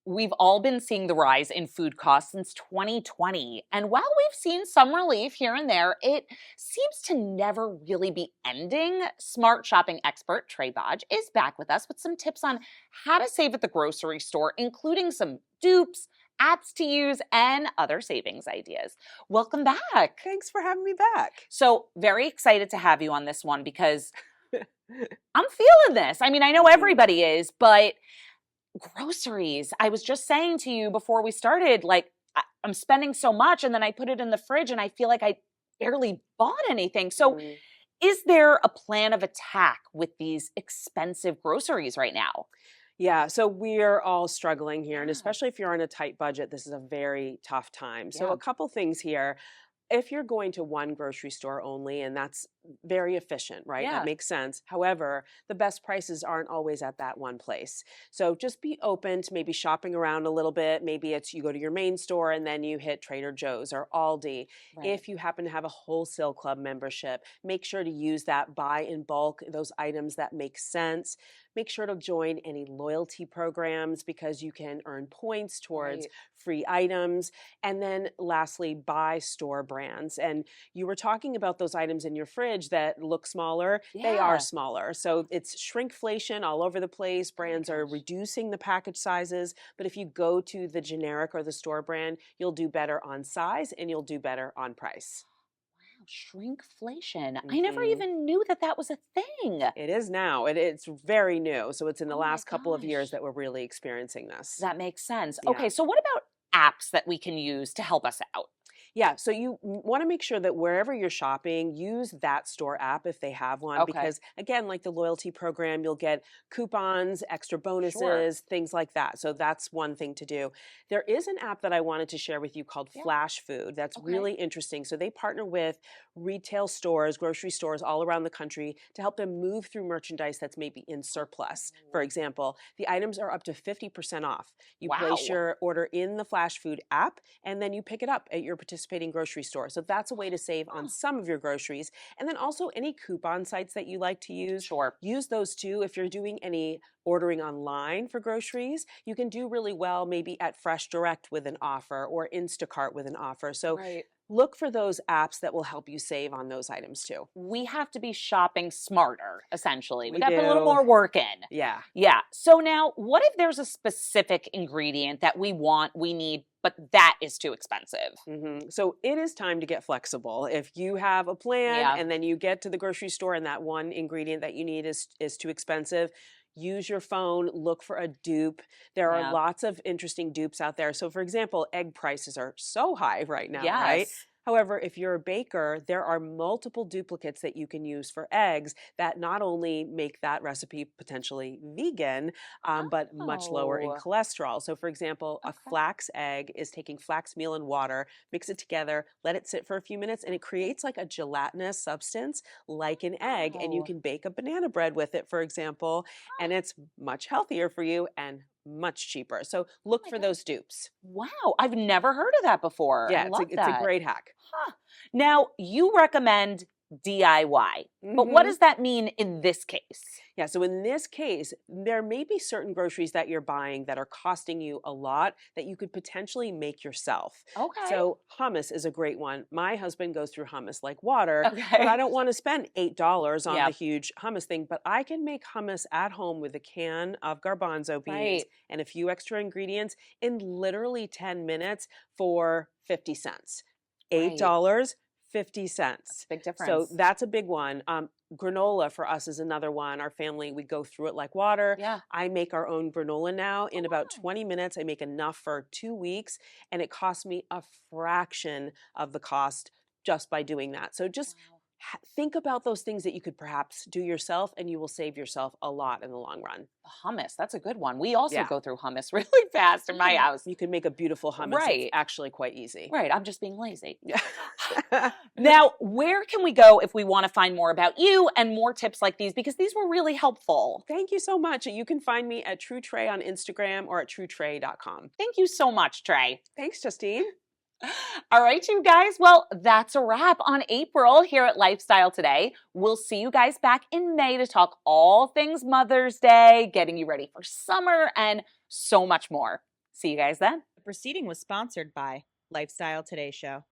we've all been seeing the rise in food costs since 2020. And while we've seen some relief here and there, it seems to never really be ending. Smart shopping expert Trae Bodge is back with us with some tips on how to save at the grocery store, including some dupes, apps to use, and other savings ideas. Welcome back. Thanks for having me back. So, very excited to have you on this one because I'm feeling this. I mean, I know everybody is, but groceries. I was just saying to you before we started, like, I'm spending so much and then I put it in the fridge and I feel like I barely bought anything. So, is there a plan of attack with these expensive groceries right now? Yeah, so we're all struggling here, and especially if you're on a tight budget, this is a very tough time. So a couple things here. If you're going to one grocery store only, and that's very efficient, right? Yeah. That makes sense. However, the best prices aren't always at that one place. So just be open to maybe shopping around a little bit. Maybe it's you go to your main store and then you hit Trader Joe's or Aldi. Right. If you happen to have a wholesale club membership, make sure to use that, buy in bulk those items that make sense. Make sure to join any loyalty programs because you can earn points towards free items. And then lastly, buy store brands. And you were talking about those items in your fridge that look smaller. They are smaller. So it's shrinkflation all over the place. Brands are reducing the package sizes. But if you go to the generic or the store brand, you'll do better on size and you'll do better on price. Shrinkflation. I never even knew that that was a thing. It is now. It's very new. So it's in the last couple of years that we're really experiencing this. That makes sense. Yeah. Okay, so what about apps that we can use to help us out? Yeah, so you want to make sure that wherever you're shopping, use that store app if they have one. Okay. Because again, like the loyalty program, you'll get coupons, extra bonuses, things like that. So that's one thing to do. There is an app that I wanted to share with you called Flash Food. That's really interesting. So they partner with retail stores, grocery stores all around the country to help them move through merchandise that's maybe in surplus. For example, the items are up to 50% off. You place your order in the Flash Food app and then you pick it up at your participating grocery store. So that's a way to save on some of your groceries. And then also any coupon sites that you like to use. Use those too. If you're doing any ordering online for groceries, you can do really well maybe at Fresh Direct with an offer or Instacart with an offer. So look for those apps that will help you save on those items too. We have to be shopping smarter, essentially. We got to put a little more work in. Yeah. Yeah. So now, what if there's a specific ingredient that we want, we need, but that is too expensive? So it is time to get flexible. If you have a plan and then you get to the grocery store and that one ingredient that you need is too expensive, use your phone, look for a dupe. There are lots of interesting dupes out there. So for example, egg prices are so high right now, right? However, if you're a baker, there are multiple duplicates that you can use for eggs that not only make that recipe potentially vegan, but much lower in cholesterol. So for example, a flax egg is taking flax meal and water, mix it together, let it sit for a few minutes, and it creates like a gelatinous substance like an egg. And you can bake a banana bread with it, for example, and it's much healthier for you and much cheaper. So look for those dupes. Wow, I've never heard of that before. Yeah, it's a great hack. Now, you recommend DIY, but what does that mean in this case? Yeah, so in this case, there may be certain groceries that you're buying that are costing you a lot that you could potentially make yourself. So hummus is a great one. My husband goes through hummus like water, but I don't want to spend $8 on the huge hummus thing, but I can make hummus at home with a can of garbanzo beans and a few extra ingredients in literally 10 minutes for 50 cents. $8, 50 cents. That's a big difference. So that's a big one. Granola for us is another one. Our family, we go through it like water. I make our own granola now. In about 20 minutes, I make enough for 2 weeks, and it costs me a fraction of the cost just by doing that. So just think about those things that you could perhaps do yourself, and you will save yourself a lot in the long run. Hummus, that's a good one. We also go through hummus really fast in my house. You can make a beautiful hummus. It's actually quite easy. I'm just being lazy. Now, where can we go if we want to find more about you and more tips like these? Because these were really helpful. Thank you so much. You can find me at TrueTrae on Instagram or at TrueTrae.com. Thank you so much, Trae. Thanks, Justine. All right, you guys. Well, that's a wrap on April here at Lifestyle Today. We'll see you guys back in May to talk all things Mother's Day, getting you ready for summer, and so much more. See you guys then. The proceeding was sponsored by Lifestyle Today Show.